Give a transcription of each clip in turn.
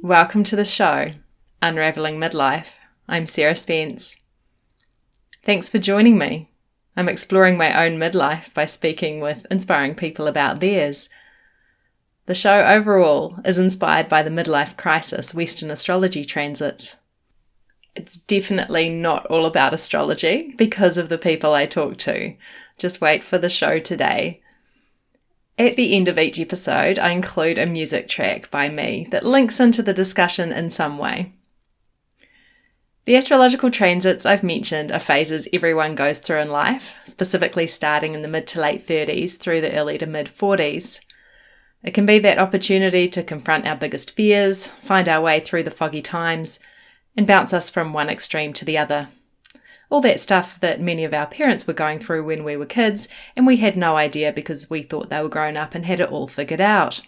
Welcome to the show, Unraveling Midlife. I'm Sarah Spence. Thanks for joining me. I'm exploring my own midlife by speaking with inspiring people about theirs. The show overall is inspired by the midlife crisis Western astrology transits. It's definitely not all about astrology because of the people I talk to. Just wait for the show today. At the end of each episode, I include a music track by me that links into the discussion in some way. The astrological transits I've mentioned are phases everyone goes through in life, specifically starting in the mid to late 30s through the early to mid 40s. It can be that opportunity to confront our biggest fears, find our way through the foggy times, and bounce us from one extreme to the other. All that stuff that many of our parents were going through when we were kids, and we had no idea because we thought they were grown up and had it all figured out.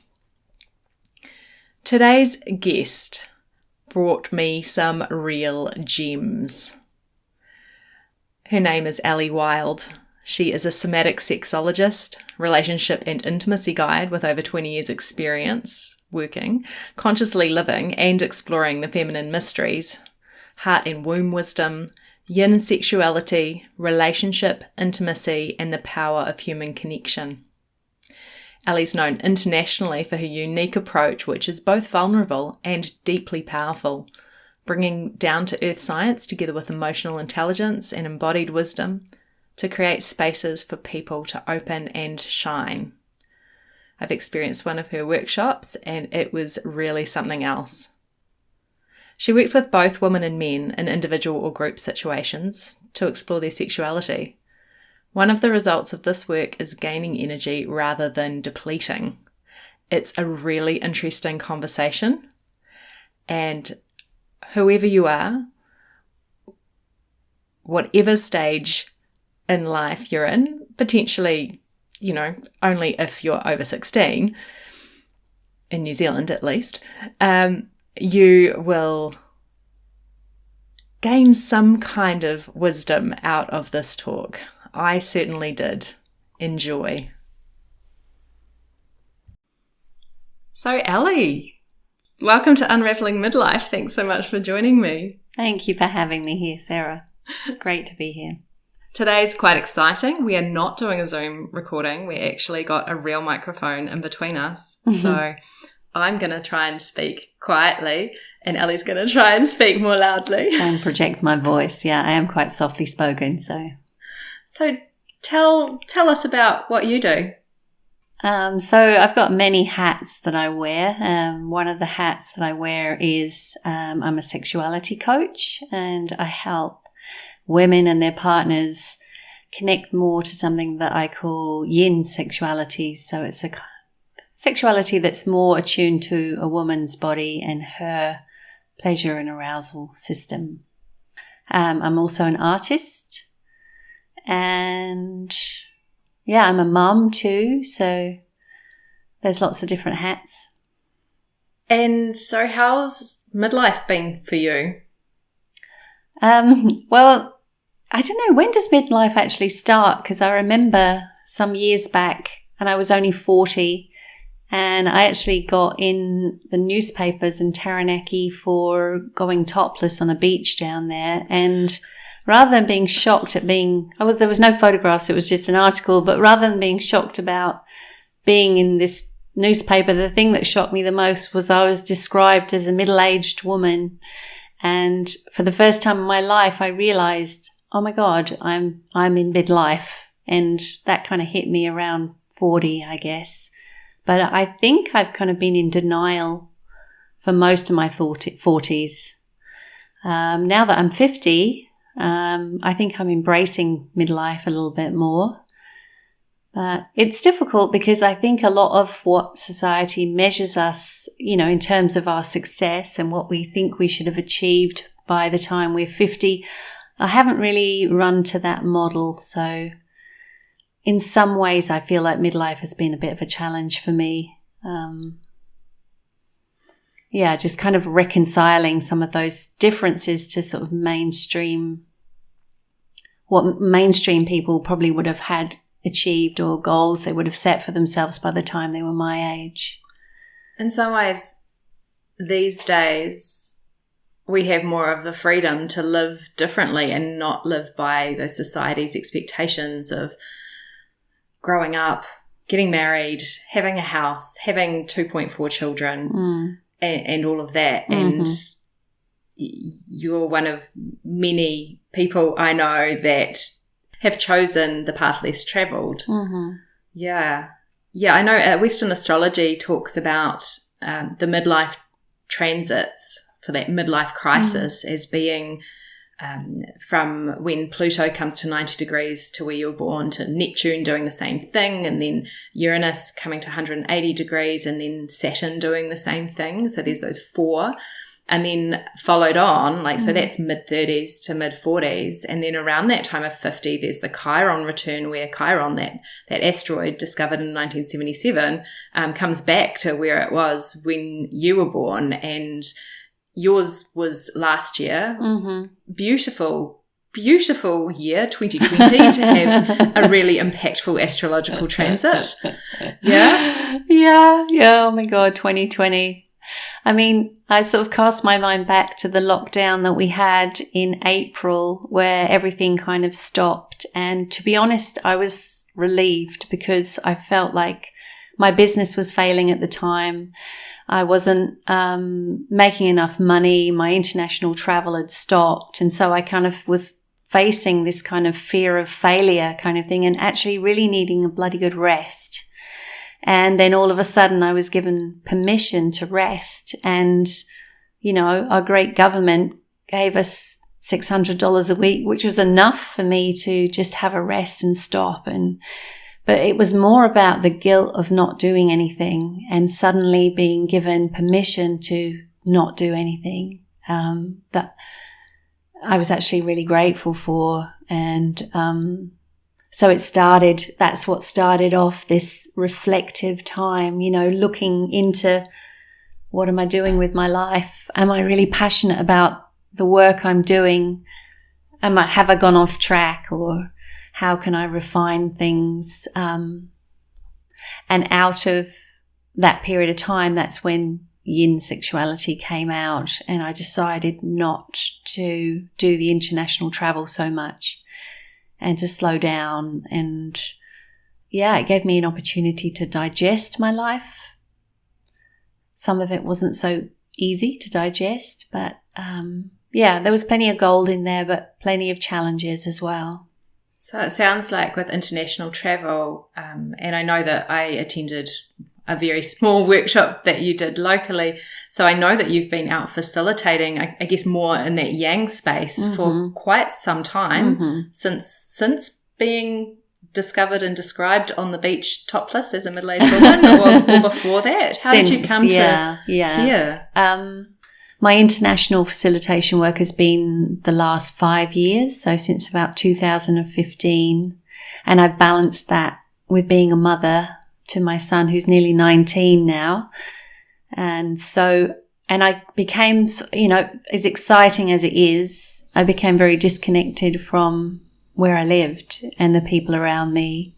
Today's guest brought me some real gems. Her name is Ellie Wilde. She is a somatic sexologist, relationship and intimacy guide with over 20 years experience working, consciously living and exploring the feminine mysteries, heart and womb wisdom, yin sexuality, relationship, intimacy, and the power of human connection. Ellie's known internationally for her unique approach, which is both vulnerable and deeply powerful, bringing down-to-earth science together with emotional intelligence and embodied wisdom to create spaces for people to open and shine. I've experienced one of her workshops, and it was really something else. She works with both women and men in individual or group situations to explore their sexuality. One of the results of this work is gaining energy rather than depleting. It's a really interesting conversation, and whoever you are, whatever stage in life you're in, potentially, only if you're over 16, in New Zealand at least, you will gain some kind of wisdom out of this talk. I certainly did. Enjoy. So, Ellie, welcome to Unraveling Midlife. Thanks so much for joining me. Thank you for having me here, Sarah. It's great to be here. Today's quite exciting. We are not doing a Zoom recording. We actually got a real microphone in between us. So I'm going to try and speak quietly, and Ellie's going to try and speak more loudly. Try and project my voice. Yeah, I am quite softly spoken, so. So tell us about what you do. So I've got many hats that I wear. One of the hats that I wear is I'm a sexuality coach, and I help women and their partners connect more to something that I call yin sexuality. So it's a sexuality that's more attuned to a woman's body and her pleasure and arousal system. I'm also an artist, and I'm a mum too, so there's lots of different hats. And so how's midlife been for you? Well, I don't know, when does midlife actually start? Because I remember some years back, and I was only 40, and I actually got in the newspapers in Taranaki for going topless on a beach down there. And rather than being shocked at there was no photographs, it was just an article, but rather than being shocked about being in this newspaper, the thing that shocked me the most was I was described as a middle-aged woman. And for the first time in my life, I realized, oh my God, I'm in midlife. And that kind of hit me around 40, I guess. But I think I've kind of been in denial for most of my 40s. Now that I'm 50, I think I'm embracing midlife a little bit more. But it's difficult because I think a lot of what society measures us, in terms of our success and what we think we should have achieved by the time we're 50, I haven't really run to that model. So in some ways, I feel like midlife has been a bit of a challenge for me. Just kind of reconciling some of those differences to sort of what mainstream people probably would have had achieved or goals they would have set for themselves by the time they were my age. In some ways, these days we have more of the freedom to live differently and not live by those society's expectations of growing up, getting married, having a house, having 2.4 children, and all of that. And you're one of many people I know that have chosen the path less travelled. Yeah. Yeah, I know Western astrology talks about the midlife transits for that midlife crisis as being from when Pluto comes to 90 degrees to where you were born, to Neptune doing the same thing, and then Uranus coming to 180 degrees, and then Saturn doing the same thing. So there's those four. And then followed on, so that's mid-30s to mid-40s. And then around that time of 50, there's the Chiron return, where Chiron, that asteroid discovered in 1977, comes back to where it was when you were born. And yours was last year. Beautiful year, 2020, to have a really impactful astrological transit. Yeah. Oh my God, 2020. I mean, I sort of cast my mind back to the lockdown that we had in April, where everything kind of stopped. And to be honest, I was relieved, because I felt like my business was failing at the time. I wasn't making enough money. My international travel had stopped. And so I kind of was facing this kind of fear of failure kind of thing, and actually really needing a bloody good rest. And then all of a sudden I was given permission to rest. And, our great government gave us $600 a week, which was enough for me to just have a rest and stop. But it was more about the guilt of not doing anything, and suddenly being given permission to not do anything, that I was actually really grateful for. And, so that's what started off this reflective time, looking into, what am I doing with my life? Am I really passionate about the work I'm doing? Have I gone off track, or how can I refine things? And out of that period of time, that's when yin sexuality came out, and I decided not to do the international travel so much, and to slow down. And it gave me an opportunity to digest my life. Some of it wasn't so easy to digest, but there was plenty of gold in there, but plenty of challenges as well. So it sounds like with international travel, and I know that I attended a very small workshop that you did locally, so I know that you've been out facilitating, I guess, more in that yang space for quite some time, since being discovered and described on the beach topless as a middle-aged woman, or before that. How did you come to here? My international facilitation work has been the last 5 years, so since about 2015, and I've balanced that with being a mother to my son, who's nearly 19 now. And I became, as exciting as it is, I became very disconnected from where I lived and the people around me.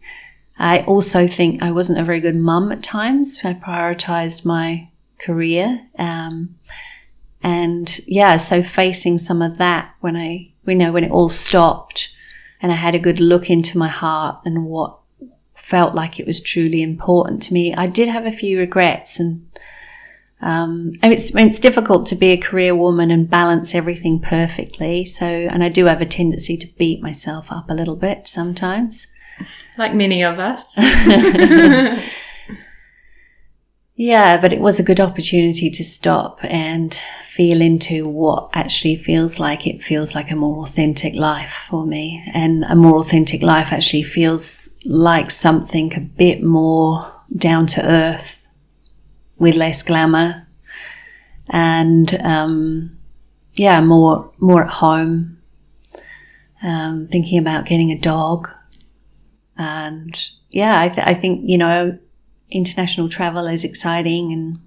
I also think I wasn't a very good mum at times. I prioritized my career. So facing some of that when it all stopped, and I had a good look into my heart and what felt like it was truly important to me, I did have a few regrets. And it's difficult to be a career woman and balance everything perfectly. And I do have a tendency to beat myself up a little bit sometimes. Like many of us. Yeah, but it was a good opportunity to stop and feel into what actually feels like. It feels like a more authentic life for me. And a more authentic life actually feels like something a bit more down to earth, with less glamour, and more at home. Thinking about getting a dog, and I think international travel is exciting, and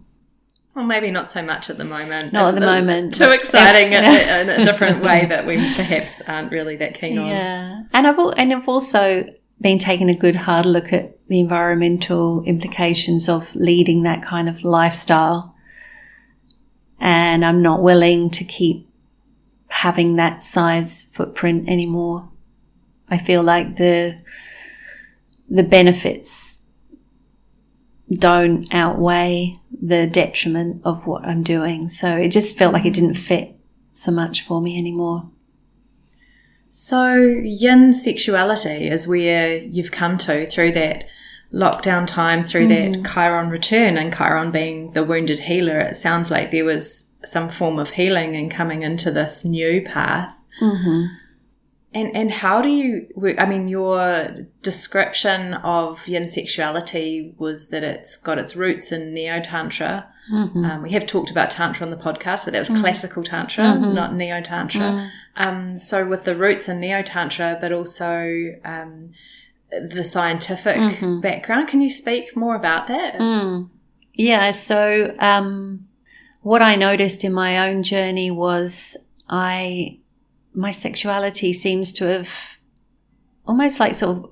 well, maybe not so much at the moment. Not at the moment. Too exciting in a different way that we perhaps aren't really that keen on. Yeah, and I've also been taking a good hard look at the environmental implications of leading that kind of lifestyle. and I'm not willing to keep having that size footprint anymore. I feel like the benefits don't outweigh the detriment of what I'm doing. So it just felt like it didn't fit so much for me anymore. So yin sexuality is where you've come to through that lockdown time, through that Chiron return, and Chiron being the wounded healer. It sounds like there was some form of healing and coming into this new path. And how do you work? I mean, your description of yin sexuality was that it's got its roots in neo-tantra. We have talked about tantra on the podcast, but that was classical tantra, not neo-tantra. So with the roots in neo-tantra, but also the scientific background, can you speak more about that? Yeah, so what I noticed in my own journey was my sexuality seems to have almost like sort of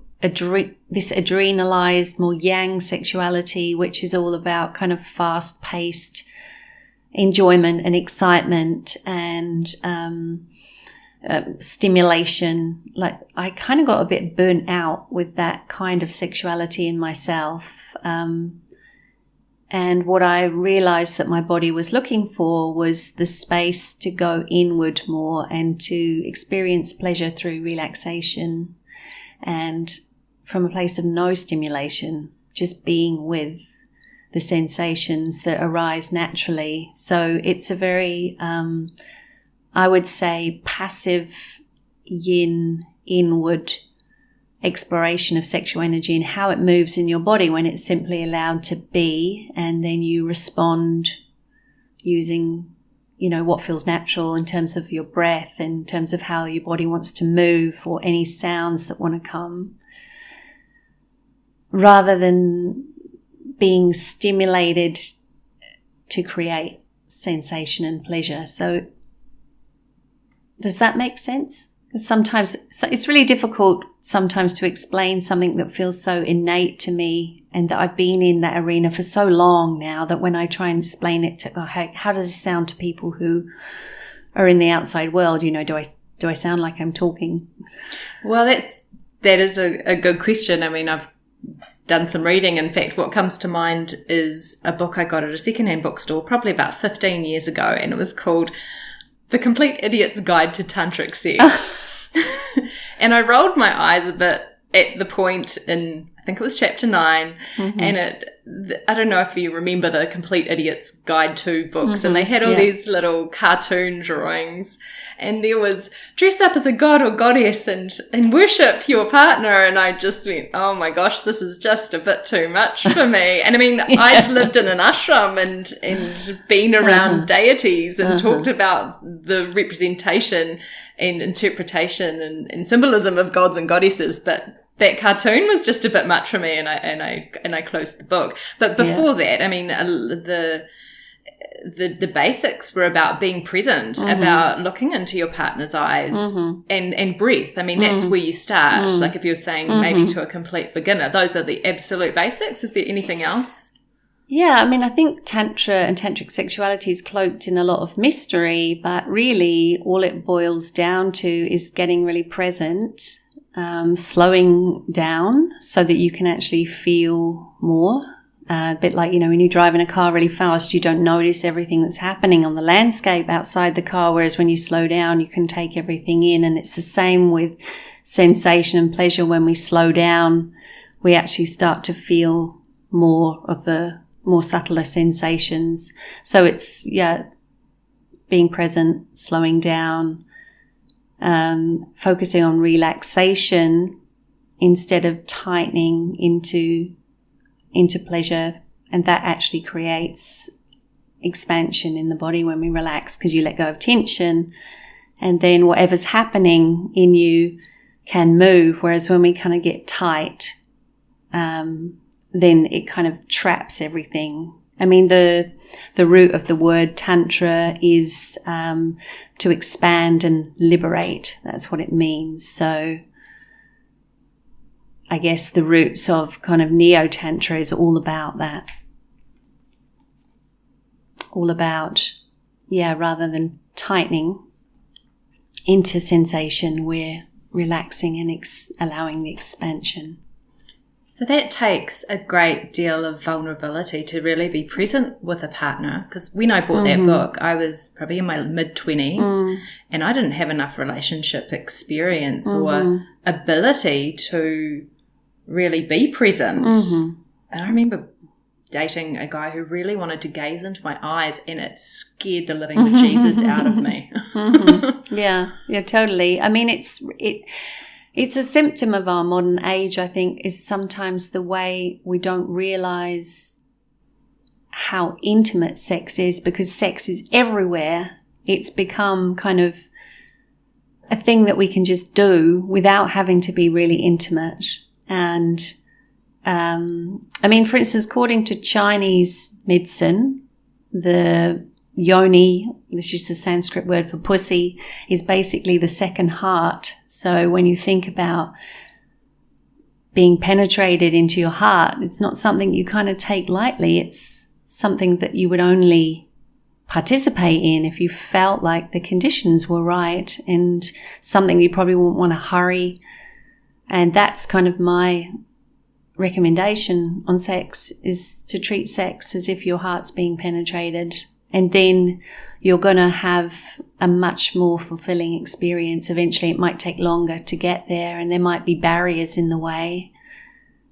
this adrenalized, more yang sexuality, which is all about kind of fast-paced enjoyment and excitement and stimulation. Like I kind of got a bit burnt out with that kind of sexuality in myself. And what I realized that my body was looking for was the space to go inward more and to experience pleasure through relaxation and from a place of no stimulation, just being with the sensations that arise naturally. So it's a very, I would say, passive yin inward exploration of sexual energy and how it moves in your body when it's simply allowed to be, and then you respond using, what feels natural in terms of your breath, in terms of how your body wants to move, or any sounds that want to come, rather than being stimulated to create sensation and pleasure. So does that make sense? Sometimes it's really difficult sometimes to explain something that feels so innate to me, and that I've been in that arena for so long now that when I try and explain it to, how does this sound to people who are in the outside world? Do I sound like I'm talking? Well, that is a good question. I mean, I've done some reading. In fact, what comes to mind is a book I got at a secondhand bookstore probably about 15 years ago, and it was called The Complete Idiot's Guide to Tantric Sex. And I rolled my eyes a bit at the point in, I think it was chapter 9, and I don't know if you remember the Complete Idiot's Guide to books, and they had all these little cartoon drawings, and there was dress up as a god or goddess and worship your partner, and I just went, oh my gosh, this is just a bit too much for me. And I mean, I'd lived in an ashram and been around deities and talked about the representation and interpretation and symbolism of gods and goddesses, but that cartoon was just a bit much for me, and I closed the book. But before that, I mean, the basics were about being present, about looking into your partner's eyes and breath. I mean, that's where you start. Like if you're saying maybe to a complete beginner, those are the absolute basics. Is there anything else? Yeah, I mean, I think Tantra and Tantric sexuality is cloaked in a lot of mystery, but really all it boils down to is getting really present, slowing down so that you can actually feel more. A bit like, when you drive in a car really fast, you don't notice everything that's happening on the landscape outside the car, whereas when you slow down, you can take everything in. And it's the same with sensation and pleasure. When we slow down, we actually start to feel more of the more subtler sensations. So it's, being present, slowing down, focusing on relaxation instead of tightening into pleasure. And that actually creates expansion in the body when we relax, because you let go of tension, and then whatever's happening in you can move. Whereas when we kind of get tight, then it kind of traps everything. I mean, the root of the word tantra is to expand and liberate. That's what it means. So I guess the roots of kind of neo-tantra is all about that. All about rather than tightening into sensation, we're relaxing and allowing the expansion. So that takes a great deal of vulnerability to really be present with a partner. Because when I bought that book, I was probably in my mid-20s and I didn't have enough relationship experience or ability to really be present. And I remember dating a guy who really wanted to gaze into my eyes, and it scared the living bejesus out of me. Yeah, totally. I mean, it's a symptom of our modern age, I think, is sometimes the way we don't realize how intimate sex is, because sex is everywhere. It's become kind of a thing that we can just do without having to be really intimate. And I mean, for instance, according to Chinese medicine, the yoni, this is the Sanskrit word for pussy, is basically the second heart. So when you think about being penetrated into your heart, it's not something you kind of take lightly. It's something that you would only participate in if you felt like the conditions were right, and something you probably wouldn't want to hurry. And that's kind of my recommendation on sex, is to treat sex as if your heart's being penetrated, and then you're going to have a much more fulfilling experience. Eventually it might take longer to get there, and there might be barriers in the way,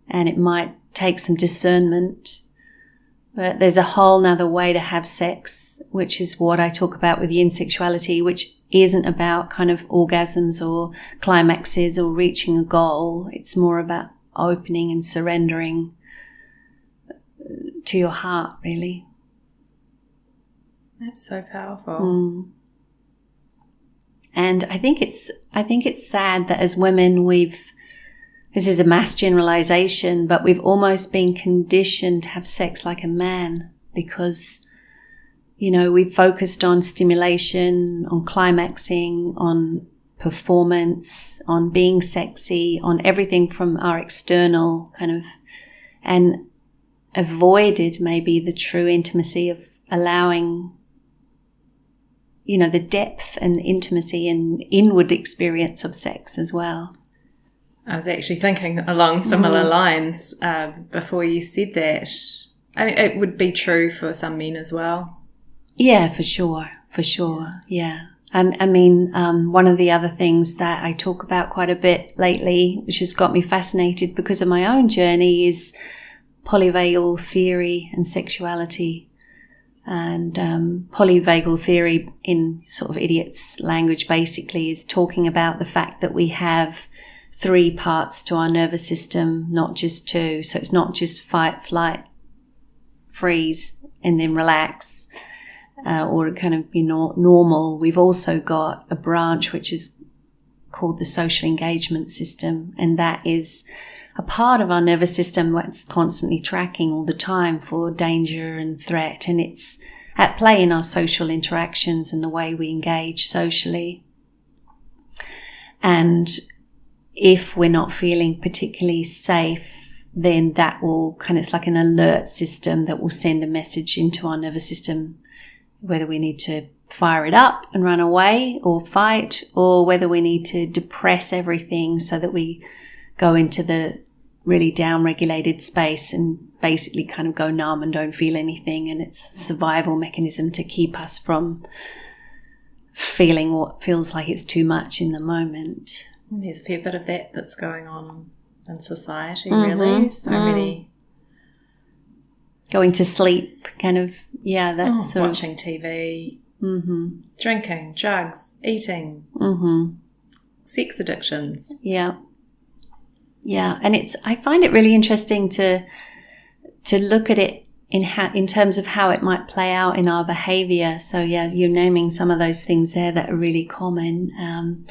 and it might take some discernment, but there's a whole nother way to have sex, which is what I talk about with yin sexuality, which isn't about kind of orgasms or climaxes or reaching a goal. It's more about opening and surrendering to your heart, really. That's so powerful. And I think it's sad that as women this is a mass generalization, but we've almost been conditioned to have sex like a man, because, we've focused on stimulation, on climaxing, on performance, on being sexy, on everything from our external kind of, and avoided maybe the true intimacy of allowing, the depth and intimacy and inward experience of sex as well. I was actually thinking along similar lines before you said that. I mean, it would be true for some men as well. Yeah, for sure. Yeah. I mean, one of the other things that I talk about quite a bit lately, which has got me fascinated because of my own journey, is polyvagal theory and sexuality. And polyvagal theory, in sort of idiot's language, basically is talking about the fact that we have 3 parts to our nervous system, not just 2. So it's not just fight, flight, freeze, and then relax, or kind of be normal. We've also got a branch which is called the social engagement system, and that is a part of our nervous system that's constantly tracking all the time for danger and threat, and it's at play in our social interactions and the way we engage socially. And if we're not feeling particularly safe, then that will it's like an alert system that will send a message into our nervous system, whether we need to fire it up and run away or fight, or whether we need to depress everything so that we go into the really down-regulated space and basically kind of go numb and don't feel anything. And it's a survival mechanism to keep us from feeling what feels like it's too much in the moment. There's a fair bit of that that's going on in society, really. So many... Going to sleep, kind of, that's sort watching of... TV, drinking, drugs, eating, sex addictions. Yeah, and I find it really interesting to look at it in terms of how it might play out in our behaviour. So you're naming some of those things there that are really common.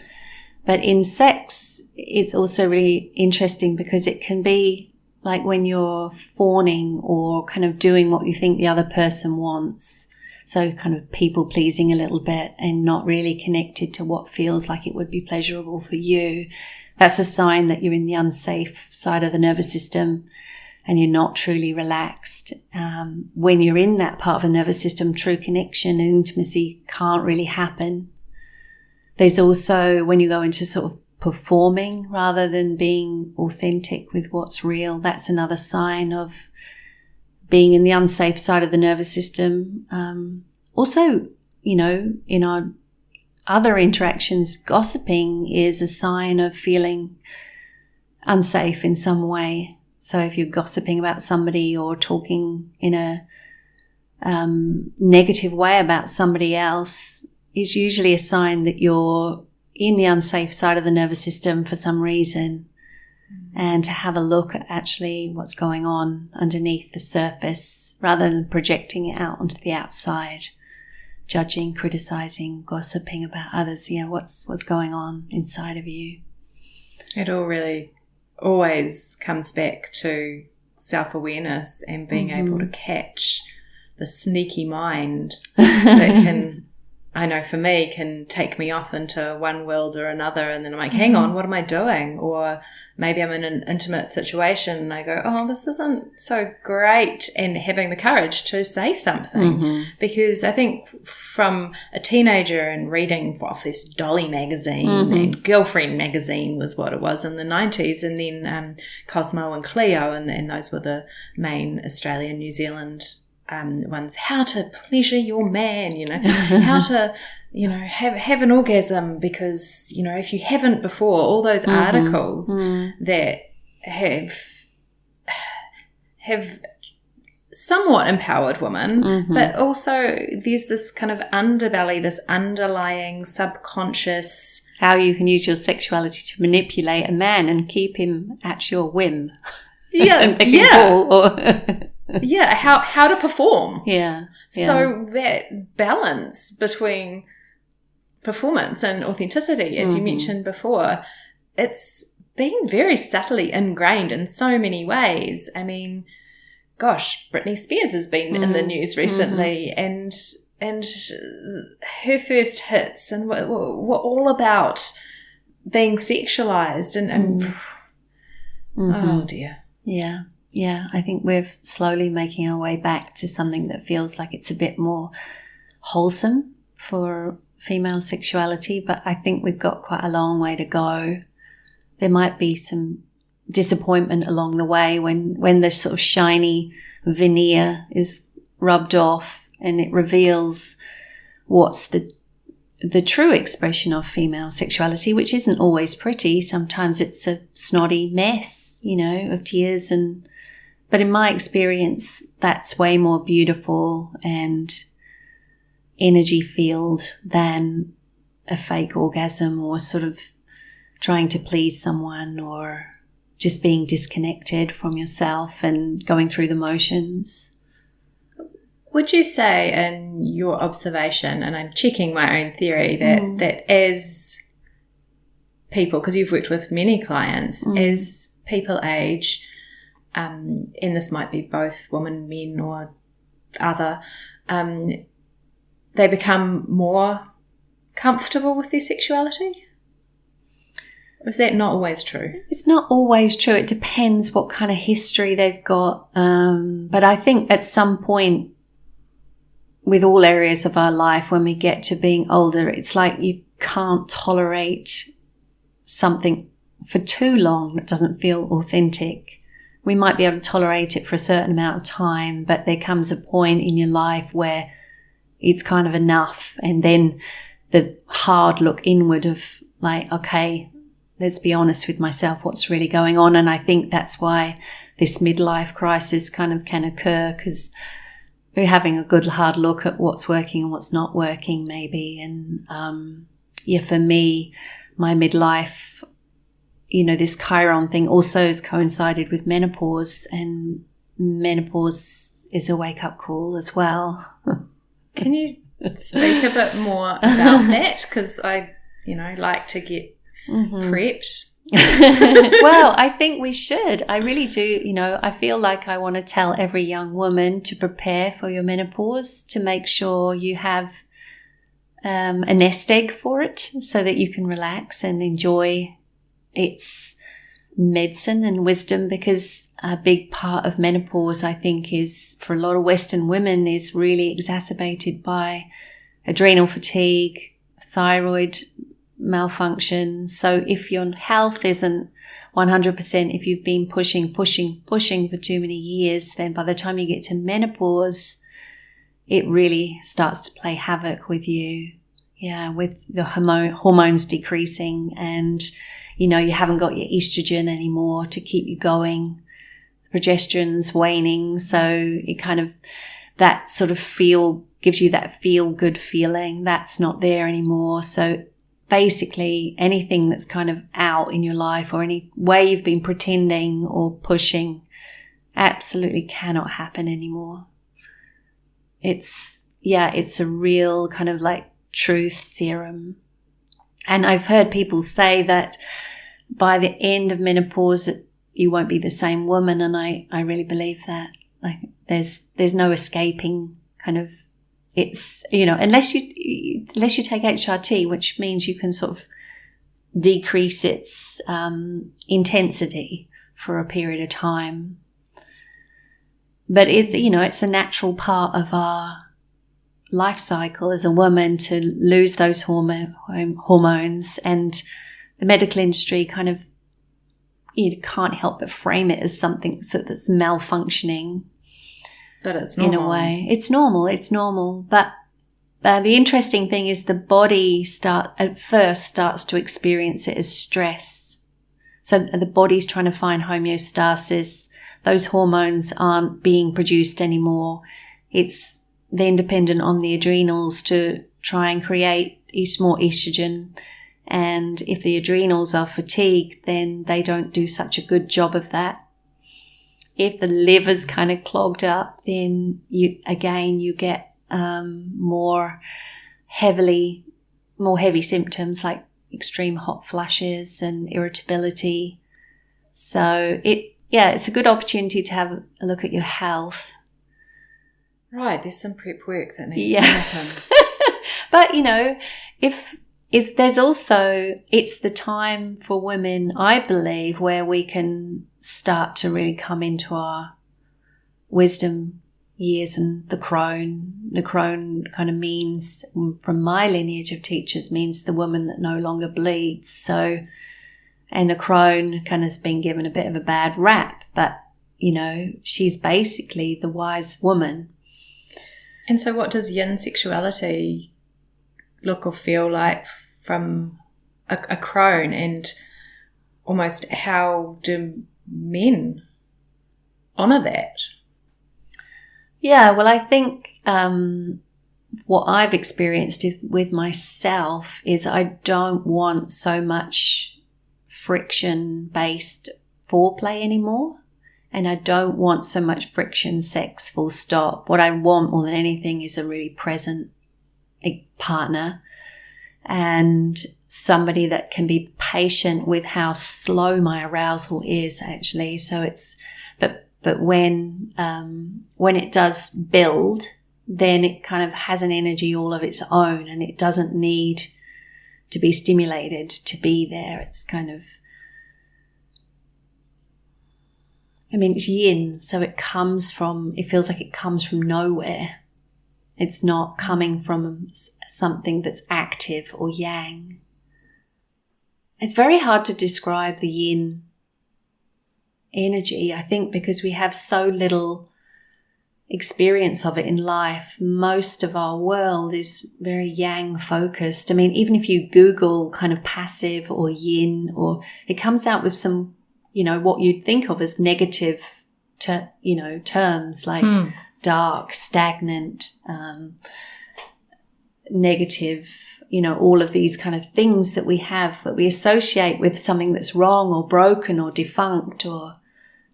But in sex, it's also really interesting because it can be like when you're fawning or kind of doing what you think the other person wants. So kind of people pleasing a little bit and not really connected to what feels like it would be pleasurable for you. That's a sign that you're in the unsafe side of the nervous system. and you're not truly relaxed. When you're in that part of the nervous system, true connection and intimacy can't really happen. There's also when you go into sort of performing rather than being authentic with what's real, that's another sign of being in the unsafe side of the nervous system. Also, you know, in our other interactions, gossiping is a sign of feeling unsafe in some way. So if you're gossiping about somebody or talking in a negative way about somebody else, is usually a sign that you're in the unsafe side of the nervous system for some reason. And to have a look at actually what's going on underneath the surface rather than projecting it out onto the outside, judging, criticizing, gossiping about others, you know, what's going on inside of you. It all really always comes back to self-awareness and being able to catch the sneaky mind that can, I know for me, can take me off into one world or another, and then I'm like, hang on, what am I doing? Or maybe I'm in an intimate situation and I go, oh, this isn't so great, and having the courage to say something. Because I think from a teenager and reading off this Dolly magazine, and Girlfriend magazine was what it was in the 90s, and then Cosmo and Cleo, and those were the main Australian, New Zealand ones, how to pleasure your man, you know, how to, you know, have an orgasm, because, you know, if you haven't before, all those articles that have somewhat empowered women, but also there's this kind of underbelly, this underlying subconscious, how you can use your sexuality to manipulate a man and keep him at your whim. Yeah, yeah. How to perform. Yeah. So that balance between performance and authenticity, as you mentioned before, it's been very subtly ingrained in so many ways. I mean, gosh, Britney Spears has been in the news recently, and her first hits and were all about being sexualized and oh dear. Yeah, I think we're slowly making our way back to something that feels like it's a bit more wholesome for female sexuality, but I think we've got quite a long way to go. There might be some disappointment along the way when the sort of shiny veneer is rubbed off and it reveals what's the true expression of female sexuality, which isn't always pretty. Sometimes it's a snotty mess, you know, of tears but in my experience, that's way more beautiful and energy filled than a fake orgasm or sort of trying to please someone or just being disconnected from yourself and going through the motions. Would you say, in your observation, and I'm checking my own theory, that as people, because you've worked with many clients, as people age, and this might be both women, men, or other, they become more comfortable with their sexuality? Or is that not always true? It's not always true. It depends what kind of history they've got. But I think at some point, with all areas of our life, when we get to being older, it's like you can't tolerate something for too long that doesn't feel authentic. We might be able to tolerate it for a certain amount of time, but there comes a point in your life where it's kind of enough. And then the hard look inward of like, okay, let's be honest with myself, what's really going on. And I think that's why this midlife crisis kind of can occur, because we're having a good hard look at what's working and what's not working maybe. And for me, my midlife, you know, this Chiron thing also has coincided with menopause, and menopause is a wake-up call as well. Can you speak a bit more about that? Because I, like to get prepped. Well, I think we should. I really do. I feel like I want to tell every young woman to prepare for your menopause, to make sure you have a nest egg for it so that you can relax and enjoy its medicine and wisdom, because a big part of menopause, I think, is for a lot of Western women is really exacerbated by adrenal fatigue, thyroid malfunction. So if your health isn't 100%, if you've been pushing for too many years, then by the time you get to menopause, it really starts to play havoc with you. Yeah, with the hormones decreasing, and you haven't got your estrogen anymore to keep you going. Progesterone's waning, so it kind of, that sort of gives you that feel good feeling. That's not there anymore. So basically anything that's kind of out in your life, or any way you've been pretending or pushing, absolutely cannot happen anymore. It's a real kind of like truth serum. And I've heard people say that by the end of menopause, you won't be the same woman. And I really believe that. Like there's no escaping kind of, it's, unless you take HRT, which means you can sort of decrease its intensity for a period of time. But it's a natural part of our life cycle as a woman to lose those hormones, and the medical industry kind of, can't help but frame it as something that's malfunctioning. But it's normal. In a way. It's normal. But the interesting thing is the body at first starts to experience it as stress. So the body's trying to find homeostasis. Those hormones aren't being produced anymore. It's then dependent on the adrenals to try and create more estrogen. And if the adrenals are fatigued, then they don't do such a good job of that. If the liver's kind of clogged up, then you get more heavy symptoms like extreme hot flushes and irritability. So it's a good opportunity to have a look at your health. Right, there's some prep work that needs to happen. But it's the time for women, I believe, where we can start to really come into our wisdom years. And the crone kind of means, from my lineage of teachers, means the woman that no longer bleeds. So, and the crone kind of has been given a bit of a bad rap, but she's basically the wise woman. And so what does yin sexuality look or feel like from a crone, and almost how do men honour that? Yeah, well, I think what I've experienced with myself is I don't want so much friction-based foreplay anymore, and I don't want so much friction sex, full stop. What I want more than anything is a really present partner, and somebody that can be patient with how slow my arousal is, actually. So it's, but when it does build, then it kind of has an energy all of its own, and it doesn't need to be stimulated to be there. It's kind of, it's yin, so it feels like it comes from nowhere. It's not coming from something that's active or yang. It's very hard to describe the yin energy, I think, because we have so little experience of it in life. Most of our world is very yang focused. Even if you Google kind of passive or yin, or it comes out with some, what you'd think of as negative, terms like dark, stagnant, negative, all of these kind of things that we have that we associate with something that's wrong or broken or defunct,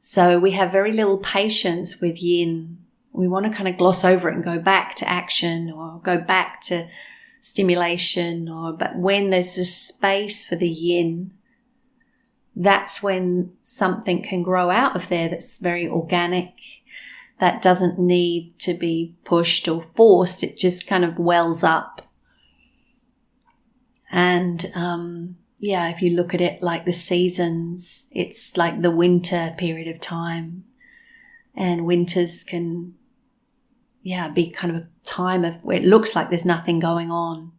so we have very little patience with yin. We want to kind of gloss over it and go back to action or go back to stimulation, but when there's a space for the yin, that's when something can grow out of there that's very organic, that doesn't need to be pushed or forced. It just kind of wells up. And if you look at it like the seasons, it's like the winter period of time. And winters can, be kind of a time of where it looks like there's nothing going on.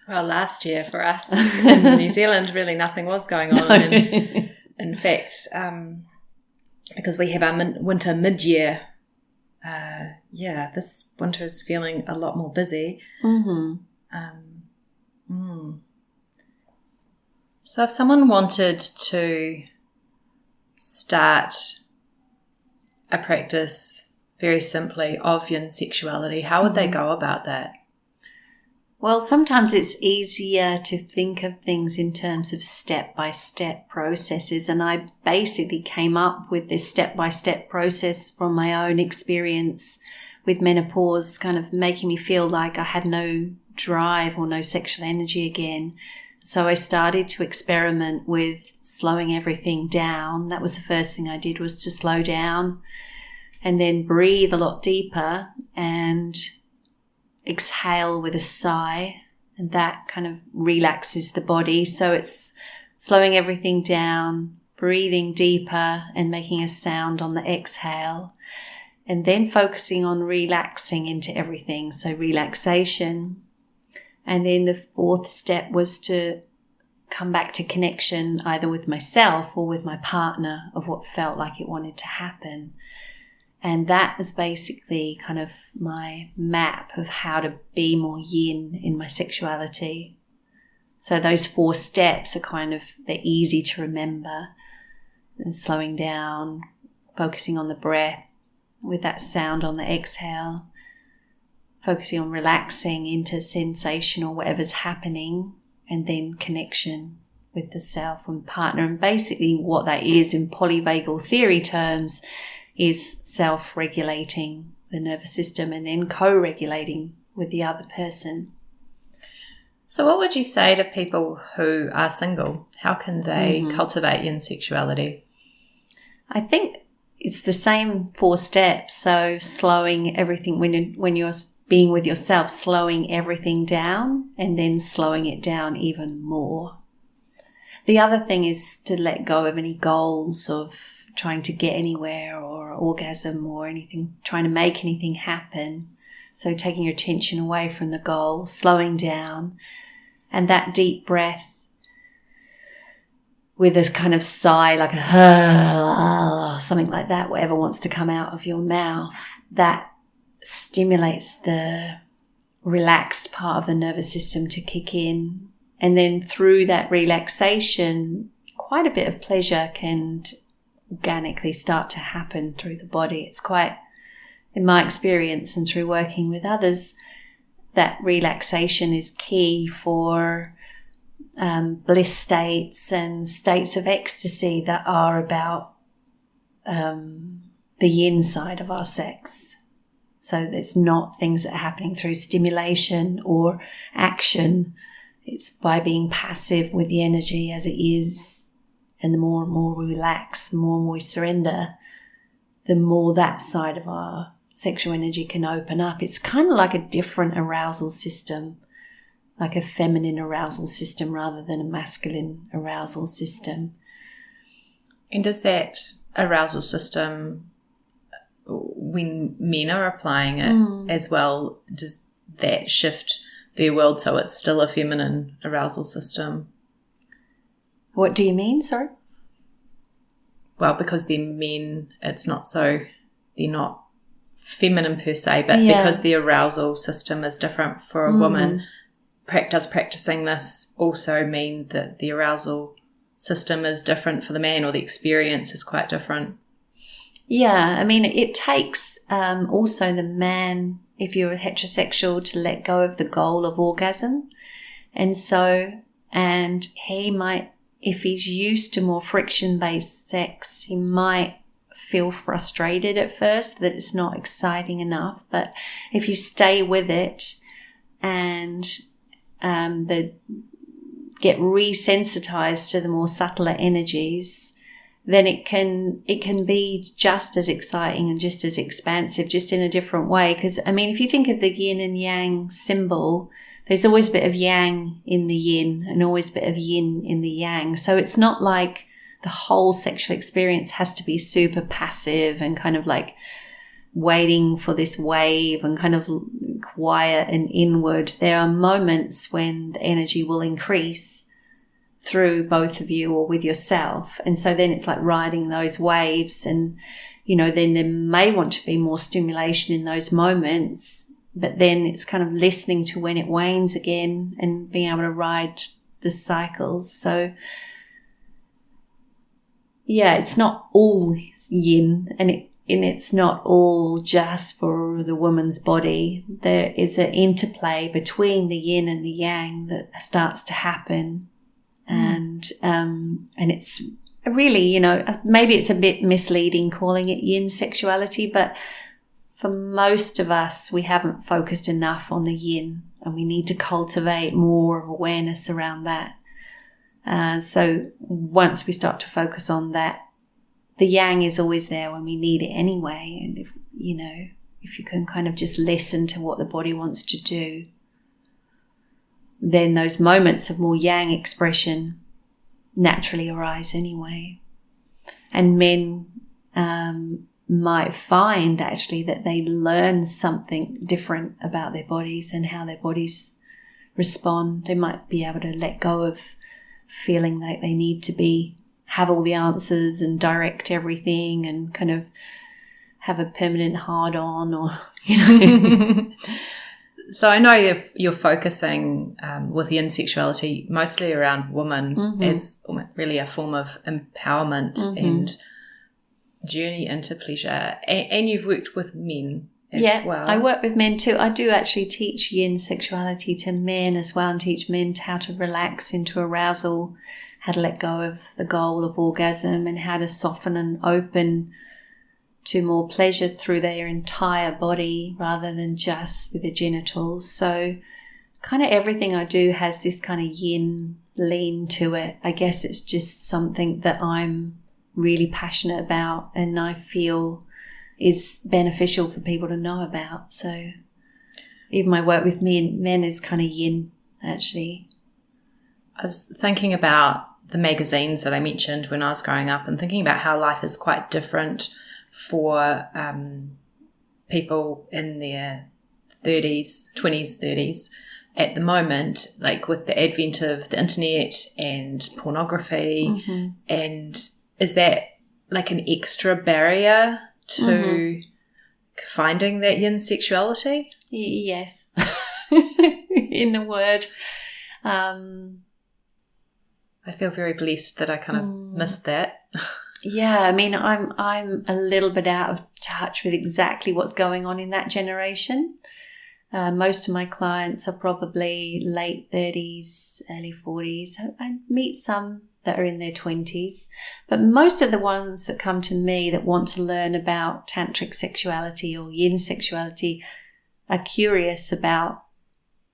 Well, last year for us in New Zealand, really nothing was going on. No. And in fact, because we have our winter mid-year, this winter is feeling a lot more busy. Mm-hmm. So if someone wanted to start a practice very simply of yin sexuality, how would they go about that? Well, sometimes it's easier to think of things in terms of step-by-step processes, and I basically came up with this step-by-step process from my own experience with menopause, kind of making me feel like I had no drive or no sexual energy again. So I started to experiment with slowing everything down. That was the first thing I did, was to slow down and then breathe a lot deeper and exhale with a sigh, and that kind of relaxes the body. So it's slowing everything down, breathing deeper and making a sound on the exhale, and then focusing on relaxing into everything. So relaxation. And then the fourth step was to come back to connection either with myself or with my partner of what felt like it wanted to happen. And that is basically kind of my map of how to be more yin in my sexuality. So those 4 steps are they're easy to remember. And slowing down, focusing on the breath with that sound on the exhale, focusing on relaxing into sensation or whatever's happening, and then connection with the self and partner. And basically what that is in polyvagal theory terms is self-regulating the nervous system and then co-regulating with the other person. So what would you say to people who are single? How can they cultivate yin sexuality? I think it's the same 4 steps. So slowing everything when you're being with yourself, slowing everything down and then slowing it down even more. The other thing is to let go of any goals of trying to get anywhere or orgasm or anything, trying to make anything happen. So taking your attention away from the goal, slowing down, and that deep breath with this kind of sigh, like a something like that, whatever wants to come out of your mouth, that stimulates the relaxed part of the nervous system to kick in. And then through that relaxation, quite a bit of pleasure can organically start to happen through the body. It's quite, in my experience and through working with others, that relaxation is key for bliss states and states of ecstasy that are about the yin side of our sex. So it's not things that are happening through stimulation or action. It's by being passive with the energy as it is. And the more and more we relax, the more and more we surrender, the more that side of our sexual energy can open up. It's kind of like a different arousal system, like a feminine arousal system rather than a masculine arousal system. And does that arousal system, when men are applying it as well, does that shift their world so it's still a feminine arousal system? What do you mean, sorry? Well, because they're men, it's not so, they're not feminine per se, but because the arousal system is different for a woman, does practicing this also mean that the arousal system is different for the man, or the experience is quite different? Yeah, I mean, it takes also the man, if you're heterosexual, to let go of the goal of orgasm. And he might, if he's used to more friction-based sex, he might feel frustrated at first that it's not exciting enough. But if you stay with it and get resensitized to the more subtler energies, then it can be just as exciting and just as expansive, just in a different way. Because, I mean, if you think of the yin and yang symbol, there's always a bit of yang in the yin and always a bit of yin in the yang. So it's not like the whole sexual experience has to be super passive and kind of like waiting for this wave and kind of quiet and inward. There are moments when the energy will increase through both of you or with yourself. And so then it's like riding those waves, and, you know, then there may want to be more stimulation in those moments, but then it's kind of listening to when it wanes again and being able to ride the cycles. So yeah, it's not all yin, and it's not all just for the woman's body. There is an interplay between the yin and the yang that starts to happen. And it's really, you know, maybe it's a bit misleading calling it yin sexuality, but for most of us, we haven't focused enough on the yin, and we need to cultivate more awareness around that. So once we start to focus on that, the yang is always there when we need it anyway. And if you can kind of just listen to what the body wants to do, then those moments of more yang expression naturally arise anyway. And men might find actually that they learn something different about their bodies and how their bodies respond. They might be able to let go of feeling like they need to have all the answers and direct everything and kind of have a permanent hard on, or, you know. So I know you're focusing with yin sexuality mostly around women as really a form of empowerment and journey into pleasure. And you've worked with men as well. I work with men too. I do actually teach yin sexuality to men as well, and teach men how to relax into arousal, how to let go of the goal of orgasm, and how to soften and open to more pleasure through their entire body rather than just with the genitals. So kind of everything I do has this kind of yin lean to it. I guess it's just something that I'm really passionate about and I feel is beneficial for people to know about. So even my work with men is kind of yin, actually. I was thinking about the magazines that I mentioned when I was growing up and thinking about how life is quite different for people in their 30s, 20s, 30s at the moment, like with the advent of the internet and pornography. And is that like an extra barrier to finding that yin sexuality? Yes, in a word. I feel very blessed that I kind of missed that. Yeah, I mean, I'm a little bit out of touch with exactly what's going on in that generation. Most of my clients are probably late 30s, early 40s. I meet some that are in their 20s, but most of the ones that come to me that want to learn about tantric sexuality or yin sexuality are curious about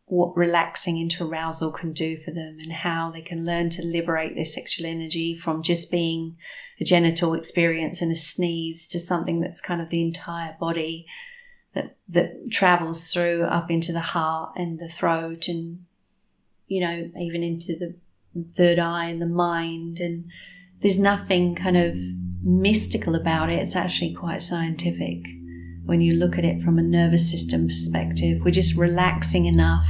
what relaxing into arousal can do for them and how they can learn to liberate their sexual energy from just being a genital experience and a sneeze to something that's kind of the entire body that travels through up into the heart and the throat and, you know, even into the third eye and the mind. And there's nothing kind of mystical about it. It's actually quite scientific. When you look at it from a nervous system perspective, we're just relaxing enough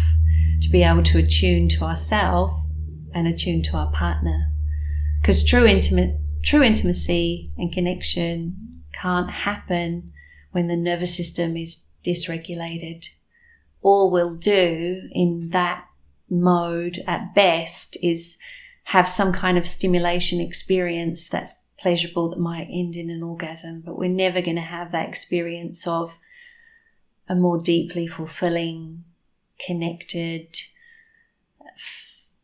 to be able to attune to ourselves and attune to our partner. Because true intimacy and connection can't happen when the nervous system is dysregulated. All we'll do in that mode at best is have some kind of stimulation experience that's pleasurable that might end in an orgasm, but we're never going to have that experience of a more deeply fulfilling, connected,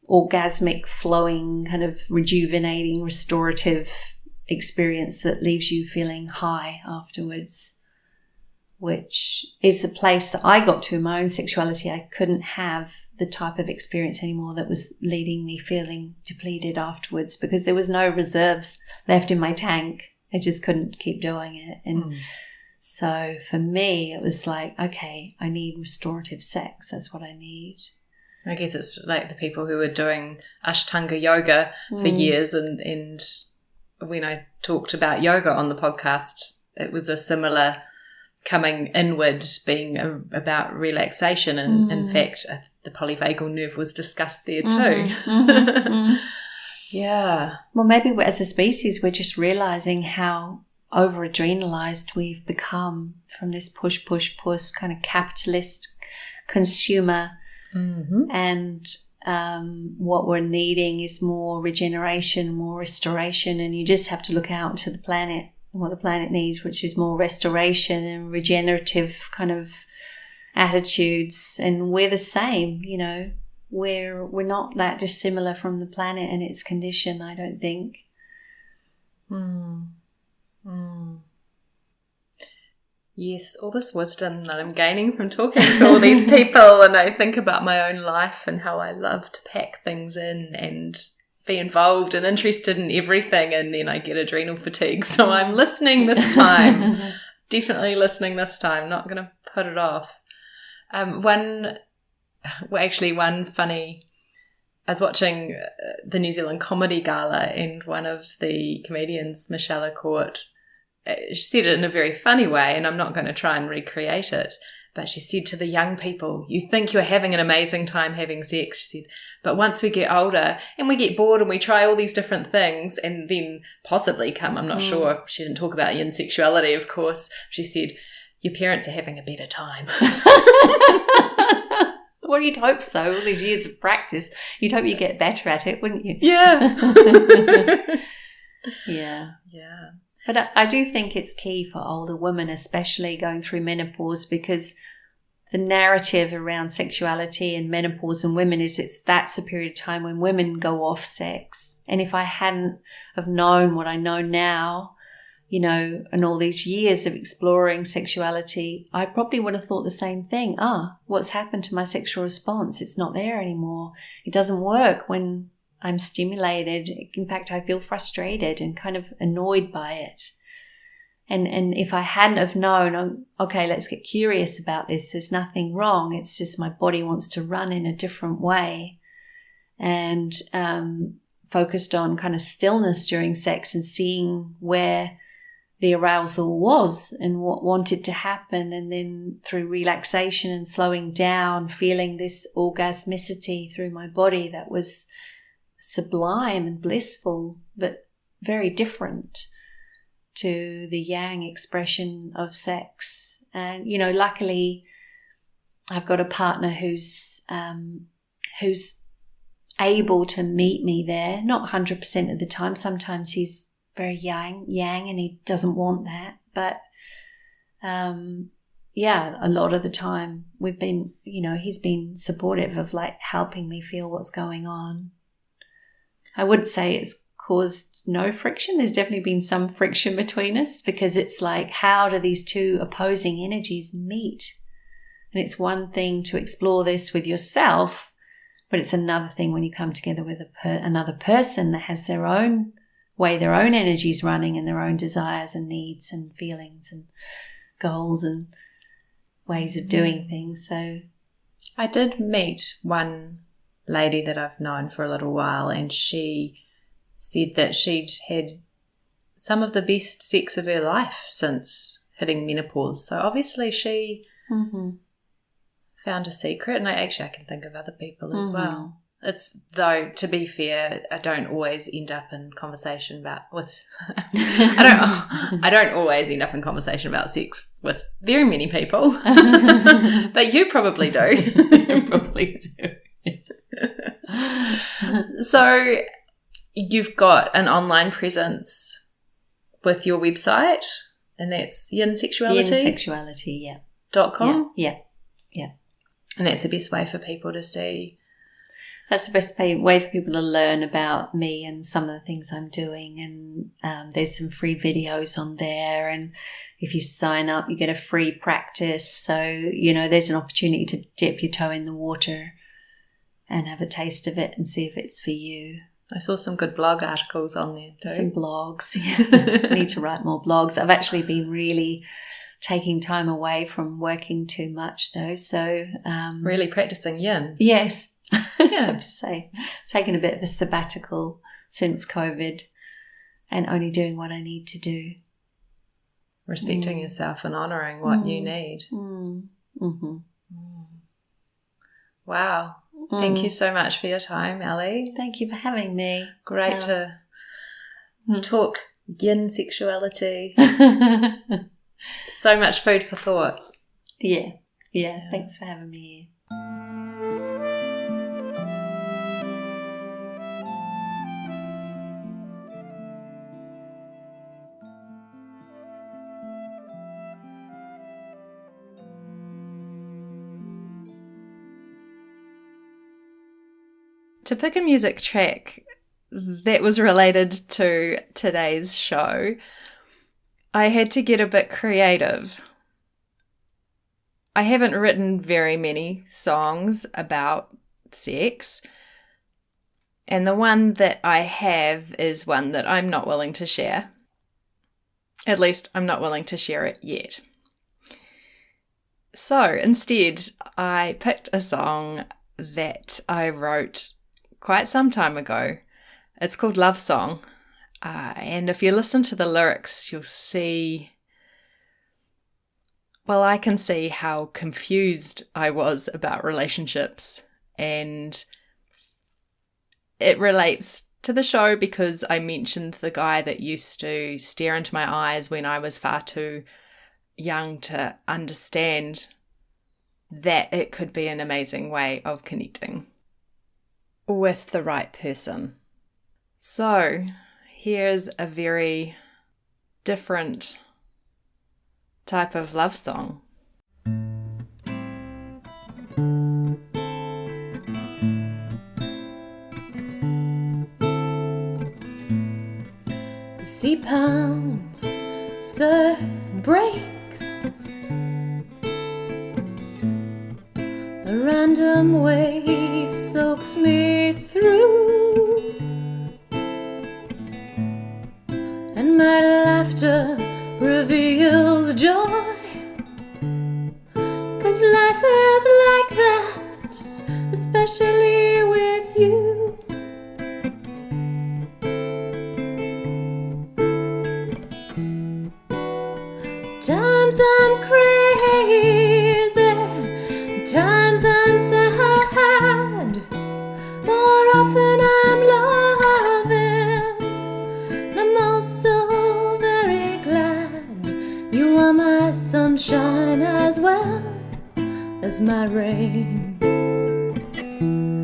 orgasmic, flowing, kind of rejuvenating, restorative experience that leaves you feeling high afterwards, which is the place that I got to in my own sexuality. I couldn't have the type of experience anymore that was leading me feeling depleted afterwards because there was no reserves left in my tank. I just couldn't keep doing it. And so for me, it was like, okay, I need restorative sex. That's what I need. I guess it's like the people who were doing Ashtanga yoga for years, and when I talked about yoga on the podcast, it was a similar coming inward, being about relaxation, and in fact the polyvagal nerve was discussed there too. Yeah. Well, maybe as a species we're just realizing how over adrenalized we've become from this push kind of capitalist consumer, and what we're needing is more regeneration, more restoration, and you just have to look out to the planet and what the planet needs, which is more restoration and regenerative kind of attitudes. And we're the same, you know, we're not that dissimilar from the planet and its condition, I don't think. Yes, all this wisdom that I'm gaining from talking to all these people, and I think about my own life and how I love to pack things in and be involved and interested in everything, and then I get adrenal fatigue. So I'm listening this time. Definitely listening this time. Not going to put it off. One funny, I was watching the New Zealand Comedy Gala, and one of the comedians, Michelle Accord, she said it in a very funny way, and I'm not going to try and recreate it, but she said to the young people, you think you're having an amazing time having sex, she said, but once we get older and we get bored and we try all these different things and then possibly come, I'm not sure, she didn't talk about yin sexuality, of course, she said, your parents are having a better time. Well, you'd hope so. All these years of practice, you'd hope you get better at it, wouldn't you? Yeah. Yeah. Yeah. But I do think it's key for older women, especially going through menopause, because the narrative around sexuality and menopause and women is that's a period of time when women go off sex. And if I hadn't have known what I know now, you know, and all these years of exploring sexuality, I probably would have thought the same thing. What's happened to my sexual response? It's not there anymore. It doesn't work when I'm stimulated. In fact, I feel frustrated and kind of annoyed by it. And if I hadn't have known, okay, let's get curious about this. There's nothing wrong. It's just my body wants to run in a different way. And focused on kind of stillness during sex and seeing where the arousal was and what wanted to happen. And then through relaxation and slowing down, feeling this orgasmicity through my body that was sublime and blissful, but very different to the yang expression of sex. And, you know, luckily I've got a partner who's able to meet me there, not 100% of the time. Sometimes he's very yang and he doesn't want that. But, a lot of the time we've been, you know, he's been supportive of like helping me feel what's going on. I would say it's caused no friction. There's definitely been some friction between us because it's like, how do these two opposing energies meet? And it's one thing to explore this with yourself, but it's another thing when you come together with another person that has their own way, their own energies running and their own desires and needs and feelings and goals and ways of doing things. So I did meet one lady that I've known for a little while, and she said that she'd had some of the best sex of her life since hitting menopause. So obviously she found a secret, and I can think of other people as well. It's, though, to be fair, I don't always end up in conversation about I don't always end up in conversation about sex with very many people, but you probably do. You probably do. So you've got an online presence with your website, and that's Yin Sexuality? Yin Sexuality, yeah. .com? Yeah. And that's the best way for people to see. That's the best way for people to learn about me and some of the things I'm doing. And there's some free videos on there. And if you sign up, you get a free practice. So, you know, there's an opportunity to dip your toe in the water and have a taste of it and see if it's for you. I saw some good blog articles on there too. Some blogs. I need to write more blogs. I've actually been really taking time away from working too much though. So really practicing yin. Yes. Yeah. to say. Taken a bit of a sabbatical since COVID and only doing what I need to do. Respecting yourself and honouring what you need. Mm-hmm. Wow. Thank you so much for your time, Ellie. Thank you for having me. Great to talk yin sexuality. So much food for thought. Yeah. Thanks for having me here. To pick a music track that was related to today's show, I had to get a bit creative. I haven't written very many songs about sex, and the one that I have is one that I'm not willing to share. At least I'm not willing to share it yet. So instead, I picked a song that I wrote quite some time ago. It's called Love Song. And if you listen to the lyrics, you'll see, well, I can see how confused I was about relationships. And it relates to the show because I mentioned the guy that used to stare into my eyes when I was far too young to understand that it could be an amazing way of connecting with the right person. So here's a very different type of love song. The sea pounds, surf breaks, a random wave soaks me through, and my laughter reveals joy, 'cause life is like that, especially with you. Times I'm crazy, times I'm sad, more often I'm loving. I'm also very glad you are my sunshine as well as my rain.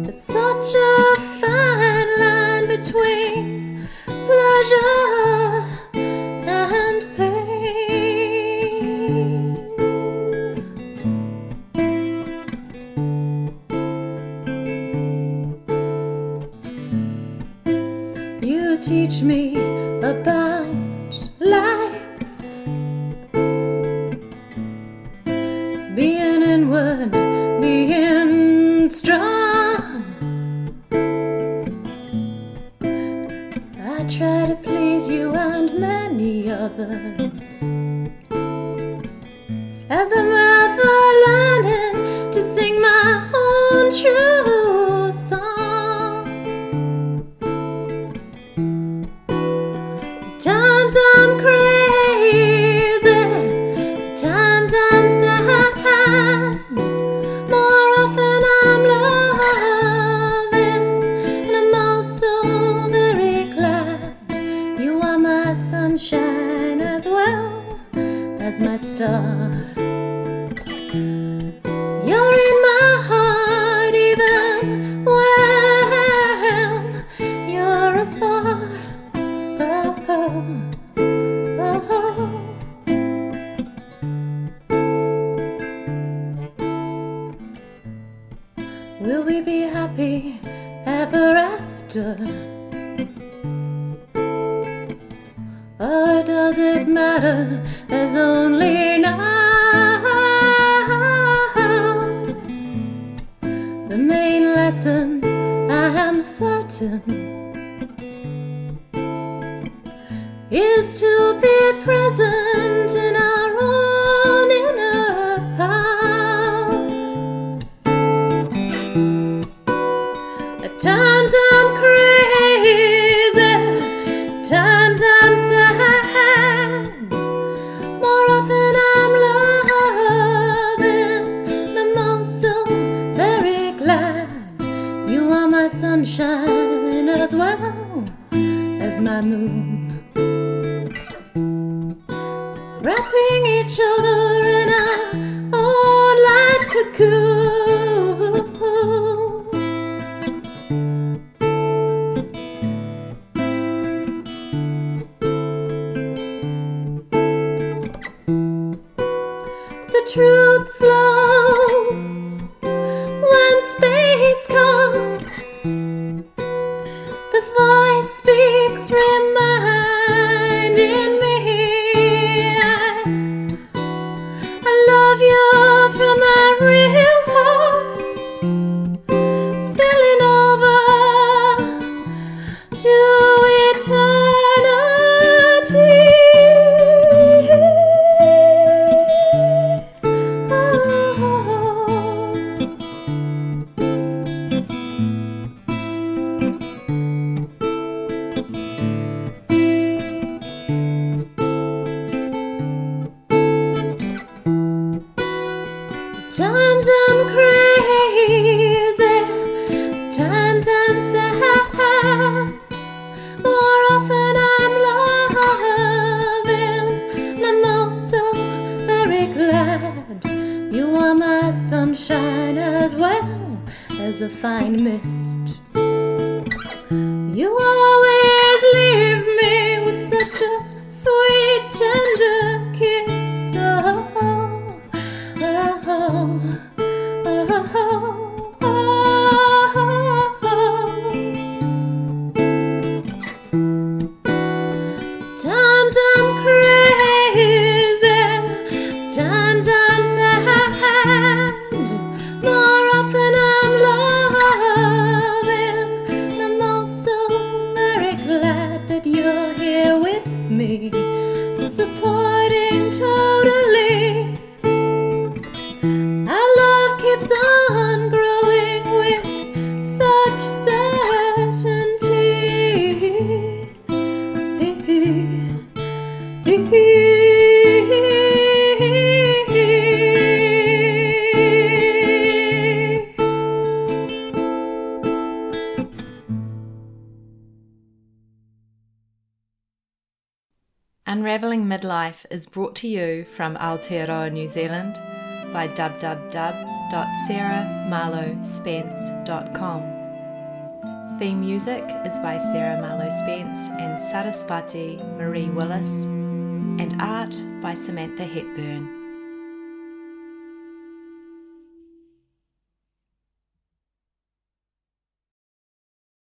It's such a fine line between pleasure and pain. You teach me about life, being inward, being strong. I try to please you and many others, as I'm ever learning to sing my own true song. Times I'm crazy, times I'm sad, more often I'm loving, and I'm also very glad you are my sunshine as well as my star. You're in my heart even when you're afar. Will we be happy ever after? Or does it matter? There's only now. The main lesson, I am certain, is to be present in our own inner power. now as my moon, wrapping each other in a old light cocoon. The truth flows when space comes. The voice speaks, reminding me I love you from my real heart, spilling over to eternity. Times I'm crazy, times I'm sad. More often I'm loving, and I'm also very glad. You are my sunshine as well as a fine mist. You always leave me with such a sweet, tender kiss. Oh, oh, oh, oh, oh, oh. Times I'm crazy, times I'm sad. More often I'm loving, and I'm also very glad that you're here with me, supporting totally. Our love keeps on growing with such certainty. Unraveling Midlife is brought to you from Aotearoa, New Zealand by www.sarahmarlowspence.com. Theme music is by Sarah Marlowe Spence and Saraspati Marie Willis, and art by Samantha Hepburn.